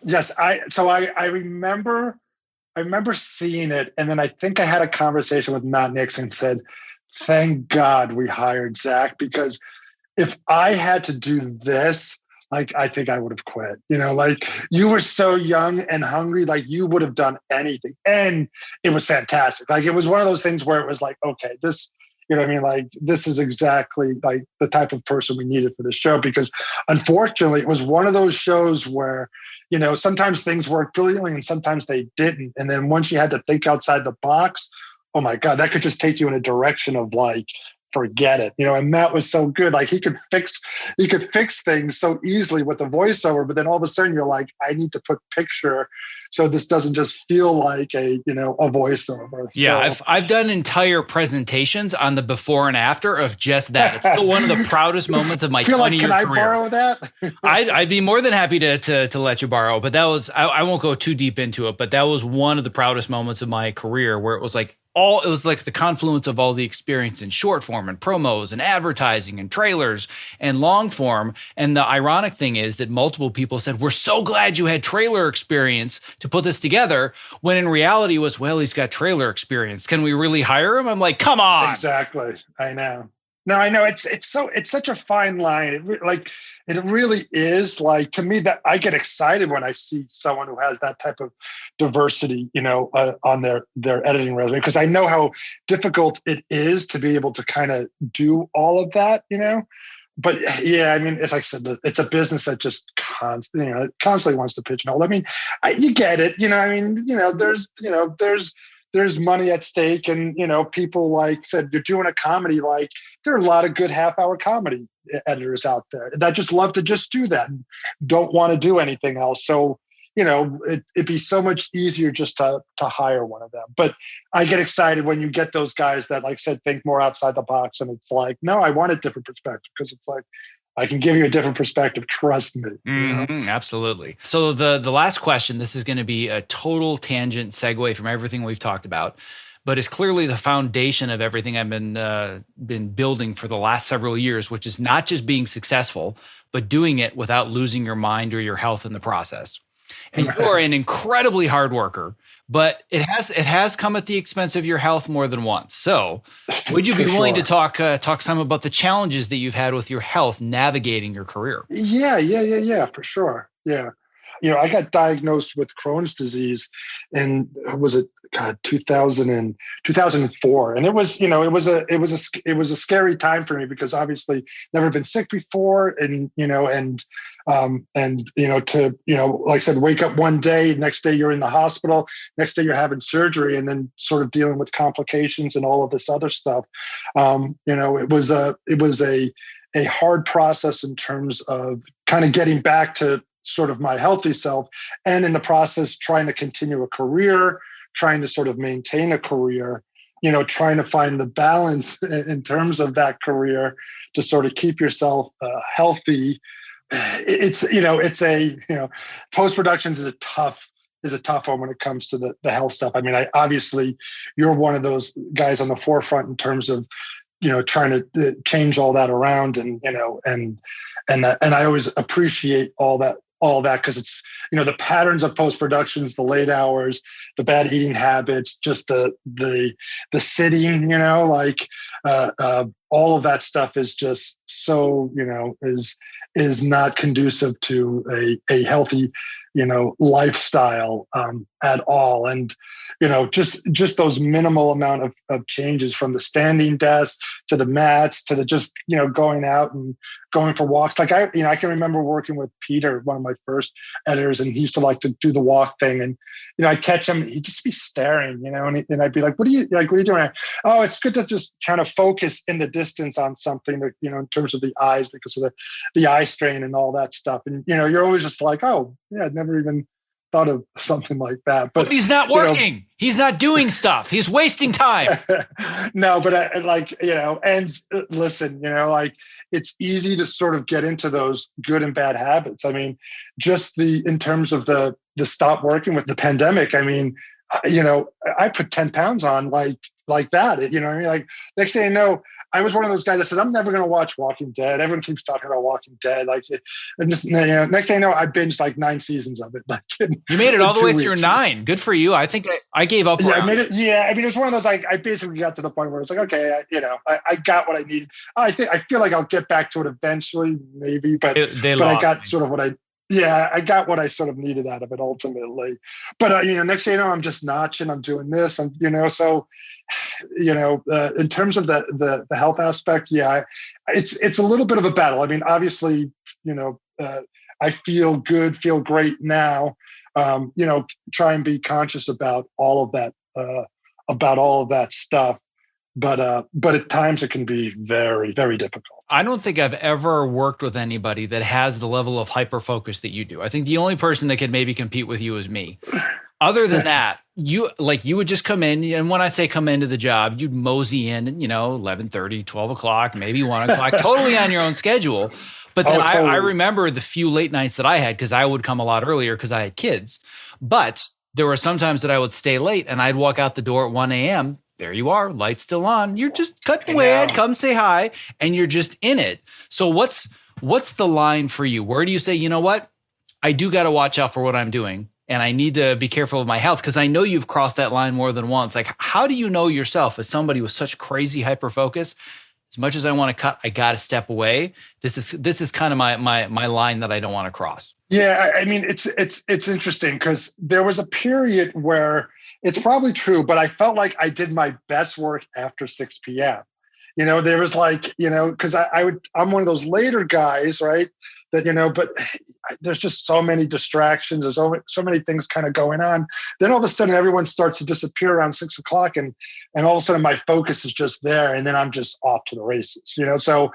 Yes, I remember seeing it, and then I think I had a conversation with Matt Nixon and said, thank God we hired Zach, because if I had to do this, like, I think I would have quit. You know, like you were so young and hungry, like you would have done anything. And it was fantastic. Like it was one of those things where it was like, okay, this, you know what I mean? Like this is exactly like the type of person we needed for this show, because unfortunately it was one of those shows where, you know, sometimes things worked brilliantly and sometimes they didn't. And then once you had to think outside the box, oh my God, that could just take you in a direction of like, forget it. You know, and Matt was so good. Like he could fix things so easily with the voiceover, but then all of a sudden you're like, I need to put picture so this doesn't just feel like a voiceover. Yeah, so, I've done entire presentations on the before and after of just that. It's still one of the proudest moments of my 20-year career. Can I borrow that? I'd be more than happy to let you borrow, but that was, I won't go too deep into it, but that was one of the proudest moments of my career where it was like the confluence of all the experience in short form and promos and advertising and trailers and long form. And the ironic thing is that multiple people said, we're so glad you had trailer experience to put this together, when in reality was, well, he's got trailer experience. Can we really hire him? I'm like, come on. Exactly. I know. No, I know. It's such a fine line. It really is. Like, to me, that I get excited when I see someone who has that type of diversity, you know, on their editing resume, because I know how difficult it is to be able to kind of do all of that, you know. But yeah, I mean, it's like I said, it's a business that just constantly wants to pigeonhole. I mean, you get it, you know. I mean, there's money at stake, and you know, people like said, you're doing a comedy. Like, there are a lot of good half-hour comedy editors out there that just love to just do that and don't want to do anything else. So, you know, it'd be so much easier just to hire one of them. But I get excited when you get those guys that, like I said, think more outside the box, and it's like, no, I want a different perspective, because it's like, I can give you a different perspective. Trust me. Mm-hmm, absolutely. So the last question, this is going to be a total tangent segue from everything we've talked about, but it's clearly the foundation of everything I've been building for the last several years, which is not just being successful, but doing it without losing your mind or your health in the process. And you are an incredibly hard worker, but it has come at the expense of your health more than once. So would you be willing to talk some about the challenges that you've had with your health navigating your career? Yeah, for sure. Yeah. You know, I got diagnosed with Crohn's disease in, was it 2004. And it was, you know, it was a scary time for me, because obviously never been sick before. And, you know, like I said, wake up one day, next day you're in the hospital, next day you're having surgery, and then sort of dealing with complications and all of this other stuff. You know, it was a hard process in terms of kind of getting back to sort of my healthy self, and in the process trying to continue a career, trying to sort of maintain a career, trying to find the balance in terms of that career to sort of keep yourself healthy. Post-productions is a tough one when it comes to the health stuff. I mean, obviously you're one of those guys on the forefront in terms of, trying to change all that around, and I always appreciate all that because it's, the patterns of post-productions, the late hours, the bad eating habits, just the sitting, all of that stuff is just so, is not conducive to a healthy, lifestyle at all. And, just those minimal amount of changes, from the standing desk to the mats to the just, going out and going for walks. Like I can remember working with Peter, one of my first editors, and he used to like to do the walk thing. And, I'd catch him, he'd just be staring, and I'd be like, what are you doing? Oh, it's good to just kind of focus in the distance on something that, in terms of the eyes, because of the eye strain and all that stuff. And, you're always just like, oh yeah, I'd never even thought of something like that. But he's not working. He's not doing stuff. He's wasting time. No, but and listen, it's easy to sort of get into those good and bad habits. I mean, just in terms of the stop working with the pandemic, I mean, I put 10 pounds on like that. I mean? Like, next thing you know, I was one of those guys that said, I'm never going to watch Walking Dead. Everyone keeps talking about Walking Dead. And just, next thing you know, I binged like 9 seasons of it. You made it all the way through 9. Good for you. I think I gave up. Yeah, I made it. Yeah. I mean, it was one of those, I basically got to the point where it's like, okay, I got what I needed. I feel like I'll get back to it eventually, maybe, but I got sort of I got what I sort of needed out of it ultimately. But, next thing you know, I'm just notching, I'm doing this, in terms of the health aspect, yeah, it's a little bit of a battle. I mean, obviously, I feel good, feel great now, try and be conscious about all of that stuff. But at times it can be very, very difficult. I don't think I've ever worked with anybody that has the level of hyper focus that you do. I think the only person that could maybe compete with you is me. Other than that, you would just come in, and when I say come into the job, you'd mosey in, 11:30, 12 o'clock, maybe 1 o'clock, totally on your own schedule. But then totally. I remember the few late nights that I had, because I would come a lot earlier because I had kids. But there were some times that I would stay late, and I'd walk out the door at 1 a.m., there you are, lights still on. You're just cutting away. I'd come say hi, and you're just in it. So what's the line for you? Where do you say, you know what? I do got to watch out for what I'm doing, and I need to be careful of my health, because I know you've crossed that line more than once. Like, how do you know yourself as somebody with such crazy hyper focus? As much as I want to cut, I got to step away. This is kind of my line that I don't want to cross. Yeah, I mean, it's interesting, because there was a period where it's probably true, but I felt like I did my best work after 6 p.m. There was because I'm one of those later guys, right? That, but there's just so many distractions. There's so many things kind of going on. Then all of a sudden everyone starts to disappear around 6 o'clock, and all of a sudden my focus is just there. And then I'm just off to the races, So,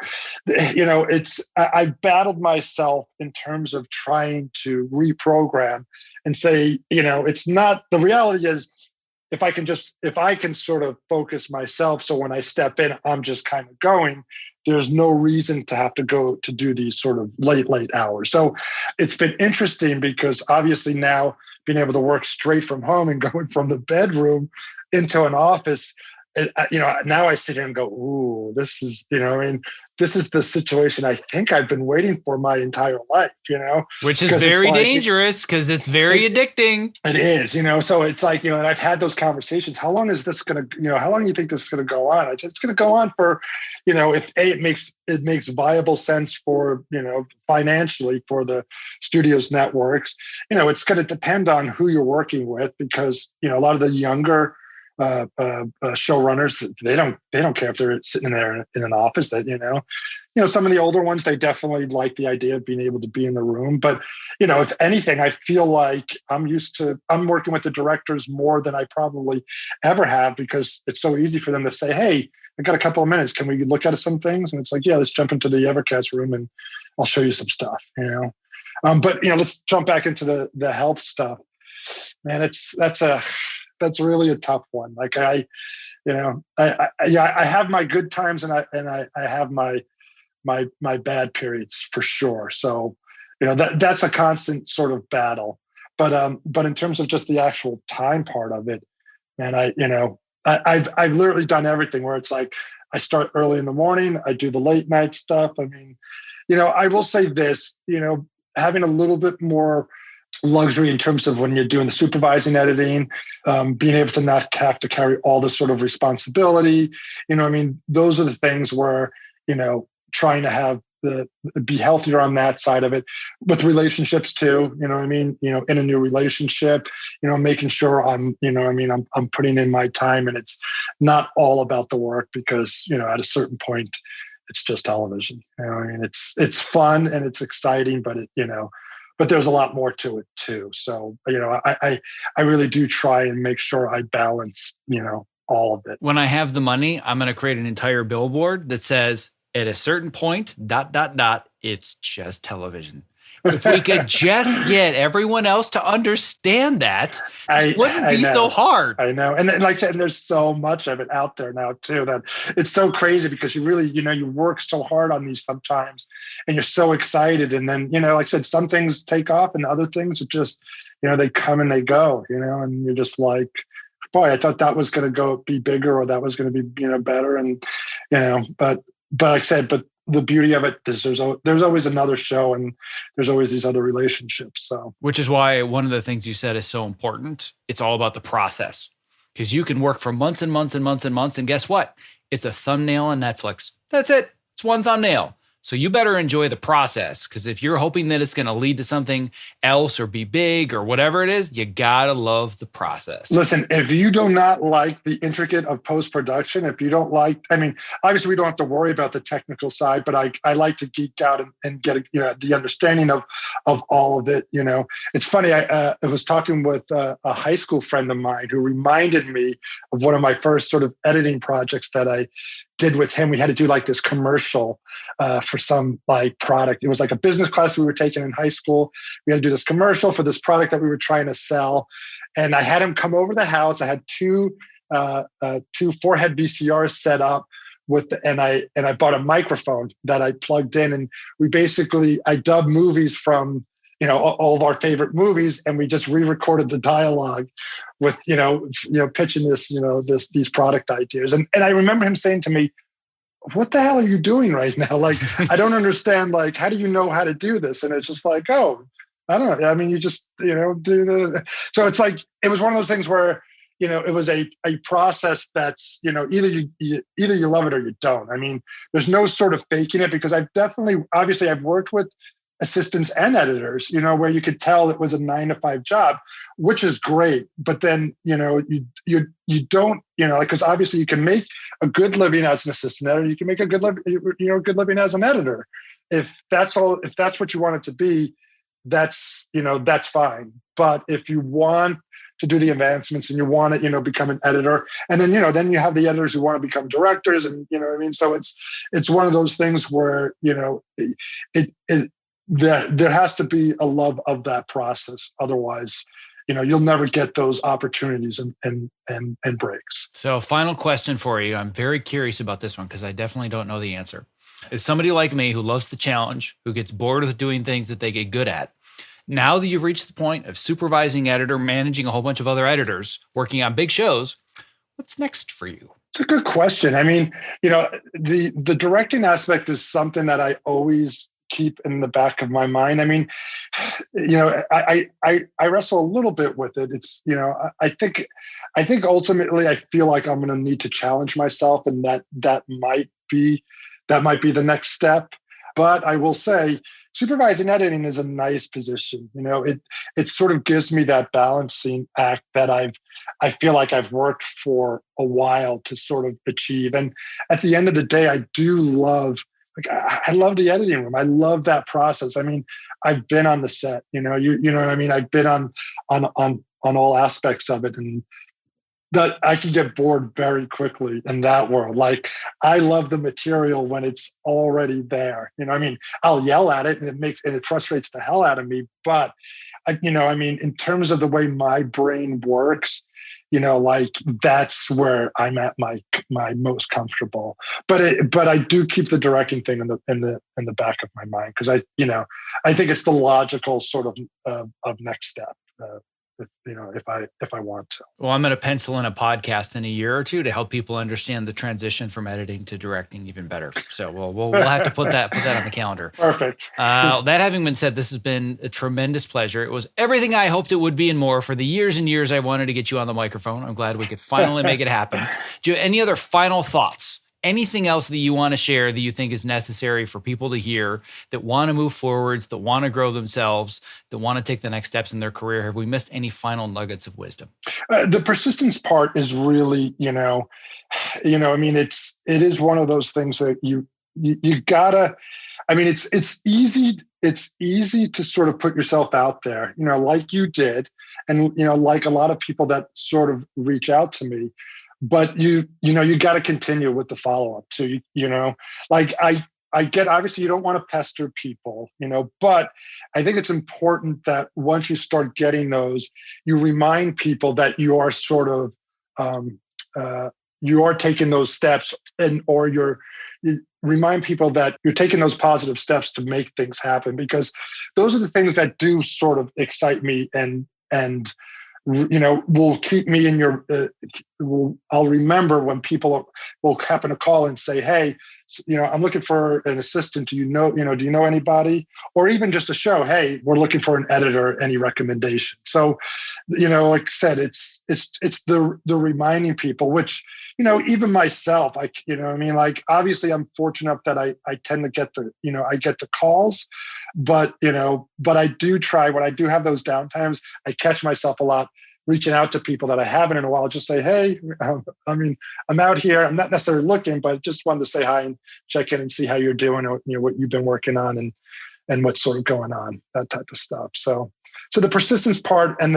I battled myself in terms of trying to reprogram and say, it's not, the reality is, if I can sort of focus myself, so when I step in, I'm just kind of going, there's no reason to have to go to do these sort of late hours. So it's been interesting, because obviously now being able to work straight from home and going from the bedroom into an office, now I sit here and go, ooh, this is, this is the situation I think I've been waiting for my entire life, Which is very dangerous, because it's very addicting. It is, so it's like, and I've had those conversations. How long is this going to, how long do you think this is going to go on? I said, it's going to go on for, if it makes viable sense for, financially for the studios networks, it's going to depend on who you're working with, because, a lot of the younger showrunners, they don't care if they're sitting there in an office. That some of the older ones, they definitely like the idea of being able to be in the room. But if anything, I feel like I'm working with the directors more than I probably ever have, because it's so easy for them to say, hey, I got a couple of minutes, can we look at some things? And it's like, yeah, let's jump into the Evercast room and I'll show you some stuff. But let's jump back into the health stuff. Man, that's really a tough one. Like I have my good times and I have my bad periods for sure. So, that's a constant sort of battle. But in terms of just the actual time part of it, man, I've literally done everything where it's like I start early in the morning, I do the late night stuff. I mean, I will say this, having a little bit more luxury in terms of when you're doing the supervising editing, being able to not have to carry all the sort of responsibility. Those are the things where, trying to have be healthier on that side of it with relationships too. In a new relationship, making sure I'm putting in my time and it's not all about the work because, at a certain point, it's just television. It's fun and it's exciting, but but there's a lot more to it too. So, I really do try and make sure I balance, all of it. When I have the money, I'm going to create an entire billboard that says, at a certain point, ... it's just television. If we could just get everyone else to understand that, it wouldn't be so hard. I know. And like I said, there's so much of it out there now too, that it's so crazy because you really, you work so hard on these sometimes and you're so excited. And then, like I said, some things take off and the other things are just, they come and they go, and you're just like, boy, I thought that was going to be bigger or that was going to be, better. And, but like I said, but the beauty of it is there's always another show and there's always these other relationships. So, which is why one of the things you said is so important. It's all about the process because you can work for months and months and months and months. And guess what? It's a thumbnail on Netflix. That's it. It's one thumbnail. So you better enjoy the process because if you're hoping that it's going to lead to something else or be big or whatever it is, you got to love the process. Listen, if you do not like the intricate of post-production, if you don't like, obviously we don't have to worry about the technical side, but I like to geek out and get, the understanding of all of it. It's funny. I was talking with a high school friend of mine who reminded me of one of my first sort of editing projects that I did with him. We had to do like this commercial for some like product. It was like a business class we were taking in high school. We had to do this commercial for this product that we were trying to sell. And I had him come over the house. I had two 4-head VCRs set up and I bought a microphone that I plugged in. And I dubbed movies from, all of our favorite movies. And we just re-recorded the dialogue with, pitching these product ideas. And I remember him saying to me, what the hell are you doing right now? Like, I don't understand. Like, how do you know how to do this? And it's just like, oh, I don't know. You just, so it's like, it was one of those things where, it was a process that's, either you love it or you don't. There's no sort of faking it because I've worked with assistants and editors, where you could tell it was a 9-to-5 job, which is great. But then, you don't, because obviously you can make a good living as an assistant editor. You can make a good living as an editor. If that's what you want it to be, that's fine. But if you want to do the advancements and you want to, become an editor, and then, then you have the editors who want to become directors, and so it's one of those things where, there has to be a love of that process. Otherwise, you'll never get those opportunities and breaks. So final question for you. I'm very curious about this one because I definitely don't know the answer. As somebody like me who loves the challenge, who gets bored with doing things that they get good at, now that you've reached the point of supervising editor, managing a whole bunch of other editors, working on big shows, what's next for you? It's a good question. The directing aspect is something that I always keep in the back of my mind. I wrestle a little bit with it. It's, I think ultimately I feel like I'm going to need to challenge myself, and that might be the next step. But I will say supervising editing is a nice position. It sort of gives me that balancing act that I feel like I've worked for a while to sort of achieve. And at the end of the day, I do love, I love the editing room. I love that process. I've been on the set, you know what I mean? I've been on all aspects of it. And that I can get bored very quickly in that world. Like, I love the material when it's already there. You know, I mean, I'll yell at it and it frustrates the hell out of me. But I mean, in terms of the way my brain works, like that's where I'm at my most comfortable. But I do keep the directing thing in the back of my mind, because I think it's the logical sort of next step. If I want to. Well, I'm going to pencil in a podcast in a year or two to help people understand the transition from editing to directing even better. So we'll have to put that on the calendar. Perfect. That having been said, this has been a tremendous pleasure. It was everything I hoped it would be and more. For the years and years I wanted to get you on the microphone, I'm glad we could finally make it happen. Do you have any other final thoughts? Anything else that you want to share that you think is necessary for people to hear, that want to move forwards, that want to grow themselves, that want to take the next steps in their career? Have we missed any final nuggets of wisdom? The persistence part is really, I mean, it is one of those things that you gotta, I mean, it's easy to sort of put yourself out there, like you did. And, like a lot of people that sort of reach out to me. But you got to continue with the follow-up too. Like I get, obviously you don't want to pester people, but I think it's important that once you start getting those, you remind people that you are sort of, you are taking those steps, or you remind people that you're taking those positive steps to make things happen, because those are the things that do sort of excite me and will keep me in your, I'll remember when people will happen to call and say, hey, I'm looking for an assistant. Do you know anybody? Or even just a show, hey, we're looking for an editor, any recommendation? So, like I said, it's the reminding people, which, even myself, like, obviously I'm fortunate that I tend to get I get the calls, but I do try, when I do have those downtimes, I catch myself a lot reaching out to people that I haven't in a while, just say, hey, I'm out here. I'm not necessarily looking, but just wanted to say hi and check in and see how you're doing, or, what you've been working on and what's sort of going on, that type of stuff. So the persistence part and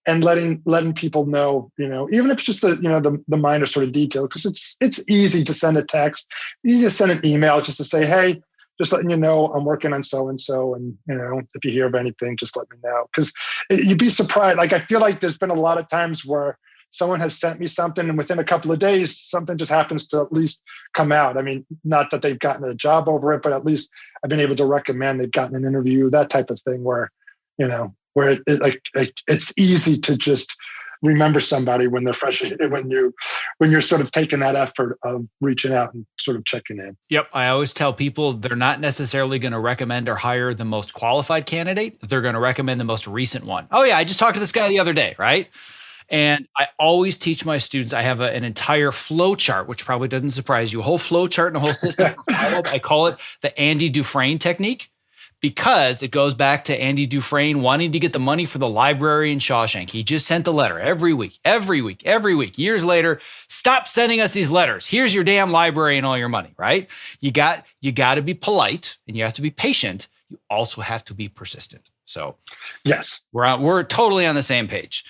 and letting people know, even if it's just the minor sort of detail, because it's easy to send a text, easy to send an email just to say, hey, just letting you know I'm working on so-and-so. And, if you hear of anything, just let me know. Because you'd be surprised. Like, I feel like there's been a lot of times where someone has sent me something and within a couple of days, something just happens to at least come out. I mean, not that they've gotten a job over it, but at least I've been able to recommend they've gotten an interview, that type of thing, where it's easy to just remember somebody when they're fresh, when you're sort of taking that effort of reaching out and sort of checking in. Yep. I always tell people they're not necessarily going to recommend or hire the most qualified candidate. They're going to recommend the most recent one. Oh yeah, I just talked to this guy the other day, right? And I always teach my students, I have an entire flow chart, which probably doesn't surprise you, a whole flow chart and a whole system. I call it the Andy Dufresne technique, because it goes back to Andy Dufresne wanting to get the money for the library in Shawshank. He just sent the letter every week. Years later, stop sending us these letters. Here's your damn library and all your money, right? You got to be polite and you have to be patient. You also have to be persistent. So yes, we're totally on the same page.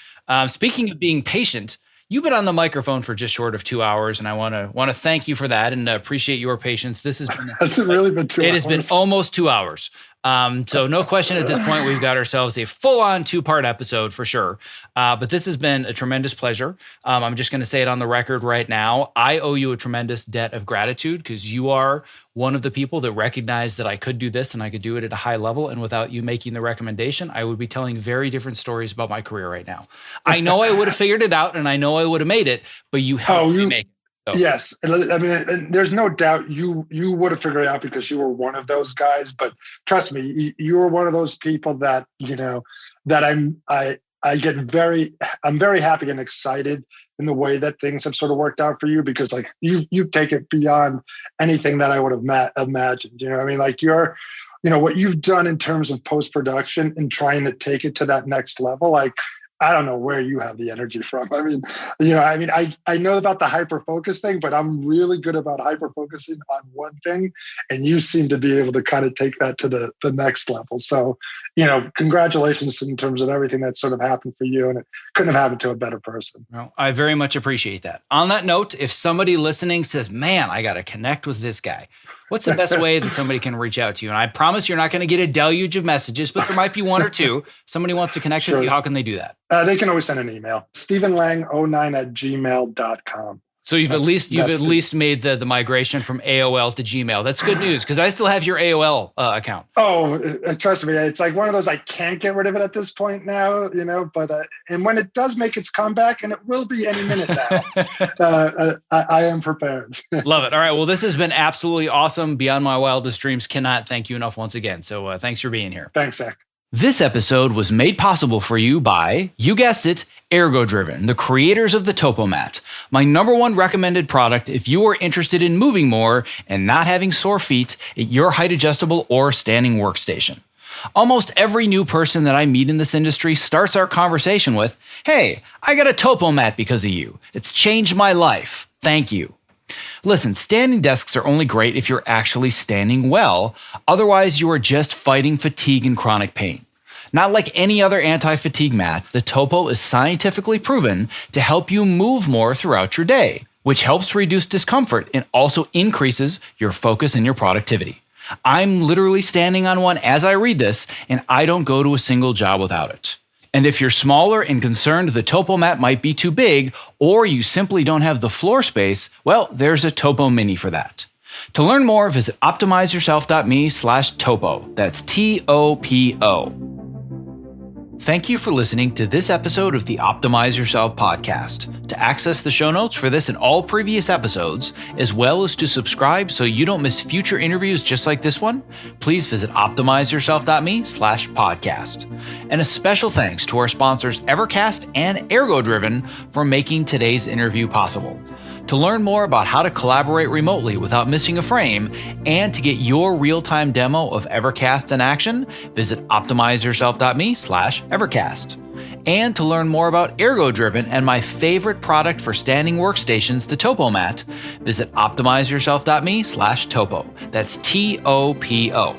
Speaking of being patient, you've been on the microphone for just short of 2 hours, and I want to thank you for that and appreciate your patience. This has been has it really been 2 hours? It has been almost 2 hours. So no question at this point, we've got ourselves a full-on 2-part episode for sure. But this has been a tremendous pleasure. I'm just going to say it on the record right now. I owe you a tremendous debt of gratitude, because you are one of the people that recognized that I could do this and I could do it at a high level. And without you making the recommendation, I would be telling very different stories about my career right now. I know I would have figured it out and I know I would have made it, but you helped me make it. So. Yes. I mean, there's no doubt you would have figured it out because you were one of those guys. But trust me, you were one of those people that, that I'm very happy and excited in the way that things have sort of worked out for you, because like you've taken it beyond anything that I would have imagined. I mean, like what you've done in terms of post-production and trying to take it to that next level, like I don't know where you have the energy from. I know about the hyper focus thing, but I'm really good about hyper focusing on one thing. And you seem to be able to kind of take that to the next level. So, congratulations in terms of everything that sort of happened for you. And it couldn't have happened to a better person. Well, I very much appreciate that. On that note, if somebody listening says, man, I got to connect with this guy, what's the best way that somebody can reach out to you? And I promise you're not going to get a deluge of messages, but there might be one or two. Somebody wants to connect with you. How can they do that? They can always send an email, stephenlang09@gmail.com. So you've at least made the migration from AOL to Gmail. That's good news because I still have your AOL account. Oh, trust me, it's like one of those, I can't get rid of it at this point now, but and when it does make its comeback, and it will be any minute now, I am prepared. Love it. All right. Well, this has been absolutely awesome. Beyond my wildest dreams. Cannot thank you enough once again. So thanks for being here. Thanks, Zach. This episode was made possible for you by, you guessed it, Ergodriven, the creators of the Topomat, my number one recommended product if you are interested in moving more and not having sore feet at your height adjustable or standing workstation. Almost every new person that I meet in this industry starts our conversation with, hey, I got a Topomat because of you. It's changed my life. Thank you. Listen, standing desks are only great if you're actually standing well. Otherwise, you are just fighting fatigue and chronic pain. Not like any other anti-fatigue mat, the Topo is scientifically proven to help you move more throughout your day, which helps reduce discomfort and also increases your focus and your productivity. I'm literally standing on one as I read this, and I don't go to a single job without it. And if you're smaller and concerned the Topo mat might be too big, or you simply don't have the floor space, well, there's a Topo Mini for that. To learn more, visit optimizeyourself.me/topo. That's TOPO. Thank you for listening to this episode of the Optimize Yourself podcast. To access the show notes for this and all previous episodes, as well as to subscribe so you don't miss future interviews just like this one, please visit optimizeyourself.me/podcast. And a special thanks to our sponsors Evercast and Ergodriven for making today's interview possible. To learn more about how to collaborate remotely without missing a frame and to get your real-time demo of Evercast in action, visit optimizeyourself.me/Evercast. And to learn more about Ergodriven and my favorite product for standing workstations, the Topomat, visit optimizeyourself.me/topo. That's TOPO.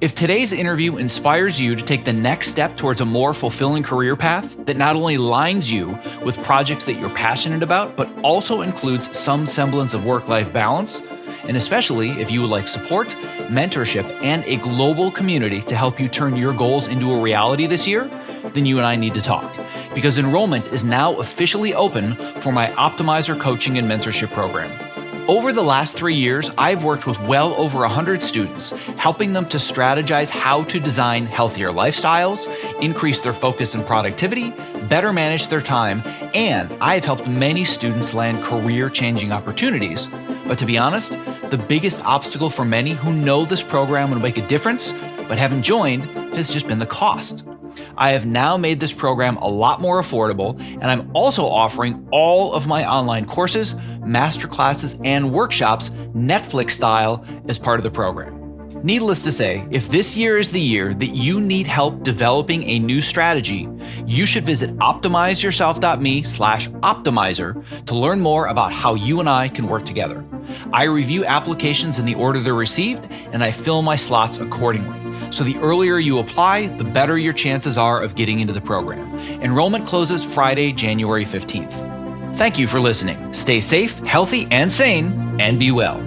If today's interview inspires you to take the next step towards a more fulfilling career path that not only aligns you with projects that you're passionate about, but also includes some semblance of work-life balance, and especially if you would like support, mentorship, and a global community to help you turn your goals into a reality this year, then you and I need to talk. Because enrollment is now officially open for my Optimizer Coaching and Mentorship Program. Over the last 3 years, I've worked with well over 100 students, helping them to strategize how to design healthier lifestyles, increase their focus and productivity, better manage their time, and I've helped many students land career-changing opportunities. But to be honest, the biggest obstacle for many who know this program will make a difference but haven't joined has just been the cost. I have now made this program a lot more affordable, and I'm also offering all of my online courses, masterclasses, and workshops Netflix style as part of the program. Needless to say, if this year is the year that you need help developing a new strategy, you should visit optimizeyourself.me/optimizer to learn more about how you and I can work together. I review applications in the order they're received, and I fill my slots accordingly. So the earlier you apply, the better your chances are of getting into the program. Enrollment closes Friday, January 15th. Thank you for listening. Stay safe, healthy, and sane, and be well.